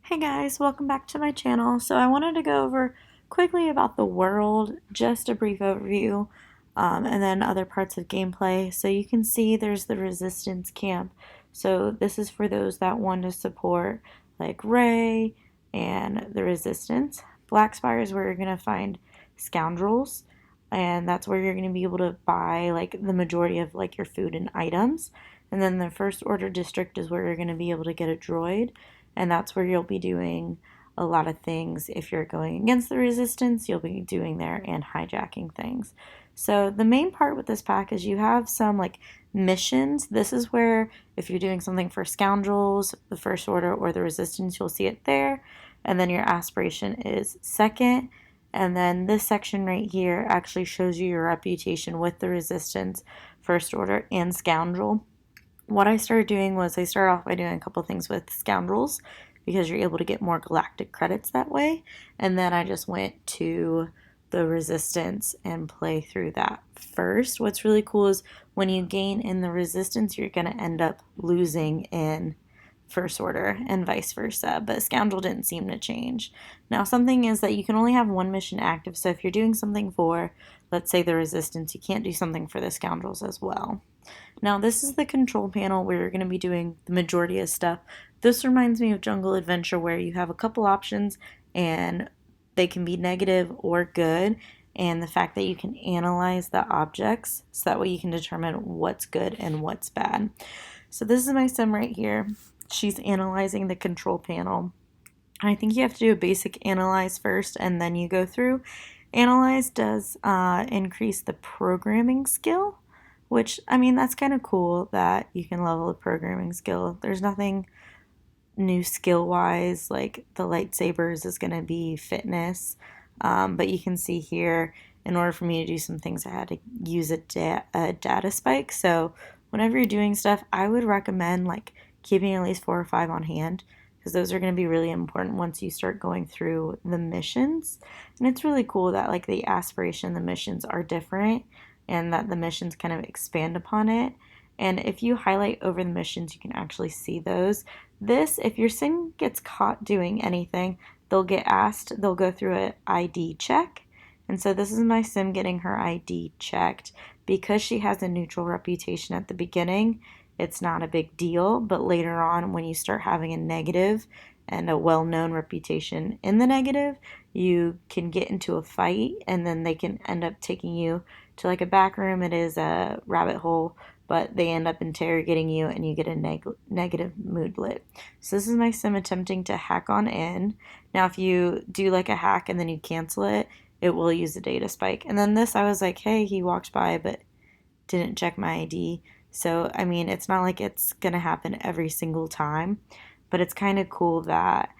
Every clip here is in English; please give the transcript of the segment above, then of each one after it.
Hey guys, welcome back to my channel. So I wanted to go over quickly about the world, just a brief overview, and then other parts of gameplay. So you can see there's the resistance camp. So this is for those that want to support like Ray and the resistance. Black Spire is where you're going to find scoundrels, and that's where you're going to be able to buy like the majority of like your food and items. And then the first order district is where you're going to be able to get a droid, and that's where you'll be doing a lot of things. If you're going against the resistance, you'll be doing there and hijacking things. So the main part with this pack is you have some like missions. This is where if you're doing something for scoundrels, the first order, or the resistance, you'll see it there. And then your aspiration is second. And then this section right here actually shows you your reputation with the resistance, first order, and scoundrel. What I started doing was I started off by doing a couple things with scoundrels because you're able to get more galactic credits that way. And then I just went to the resistance and play through that first. What's really cool is when you gain in the resistance, you're going to end up losing in first order and vice versa, but scoundrel didn't seem to change. Now something is that you can only have one mission active, so if you're doing something for, let's say, the resistance, you can't do something for the scoundrels as well. Now this is the control panel where you're going to be doing the majority of stuff. This reminds me of Jungle Adventure, where you have a couple options and they can be negative or good, and the fact that you can analyze the objects so that way you can determine what's good and what's bad. So this is my sim right here. She's analyzing the control panel. I think you have to do a basic analyze first and then you go through. Analyze does increase the programming skill, which, I mean, that's kind of cool that you can level a programming skill. There's nothing new skill-wise, like the lightsabers is going to be fitness, but you can see here, in order for me to do some things, I had to use a data spike. So whenever you're doing stuff, I would recommend like keeping at least 4 or 5 on hand, because those are going to be really important once you start going through the missions. And it's really cool that like the aspiration, the missions are different, and that the missions kind of expand upon it. And if you highlight over the missions, you can actually see those. This, if your sim gets caught doing anything, they'll get asked, they'll go through an ID check. And so this is my sim getting her ID checked. Because she has a neutral reputation at the beginning, it's not a big deal, but later on when you start having a negative and a well-known reputation in the negative, you can get into a fight and then they can end up taking you to like a back room. It is a rabbit hole, but they end up interrogating you and you get a negative moodlet. So this is my sim attempting to hack on in. Now if you do like a hack and then you cancel it, it will use a data spike. And then this, I was like, hey, he walked by but didn't check my ID. So, I mean, it's not like it's going to happen every single time, but it's kind of cool that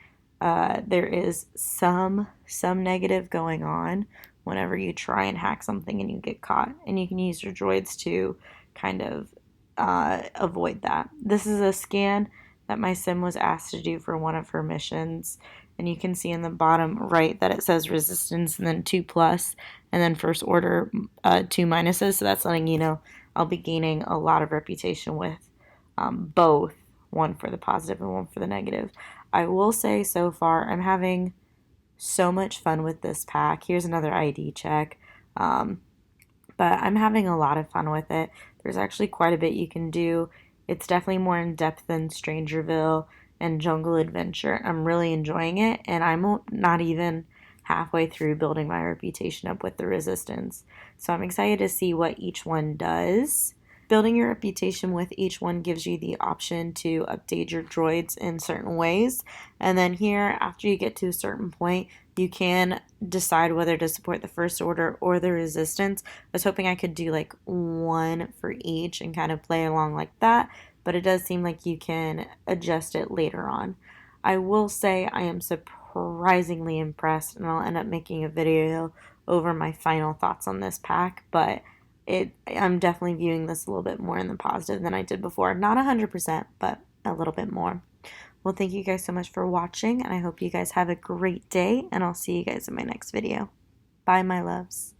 there is some negative going on whenever you try and hack something and you get caught. And you can use your droids to kind of avoid that. This is a scan that my sim was asked to do for one of her missions. And you can see in the bottom right that it says resistance and then 2+, and then first order 2 minuses. So that's letting you know I'll be gaining a lot of reputation with both, one for the positive and one for the negative. I will say so far I'm having so much fun with this pack. Here's another ID check. But I'm having a lot of fun with it. There's actually quite a bit you can do. It's definitely more in depth than Strangerville and Jungle Adventure. I'm really enjoying it, and I'm not even halfway through building my reputation up with the resistance. So I'm excited to see what each one does. Building your reputation with each one gives you the option to update your droids in certain ways. And then here, after you get to a certain point, you can decide whether to support the First Order or the Resistance. I was hoping I could do like one for each and kind of play along like that, but it does seem like you can adjust it later on. I will say I am surprisingly impressed, and I'll end up making a video over my final thoughts on this pack, but I'm definitely viewing this a little bit more in the positive than I did before. Not 100%, but a little bit more. Well, thank you guys so much for watching, and I hope you guys have a great day, and I'll see you guys in my next video. Bye, my loves.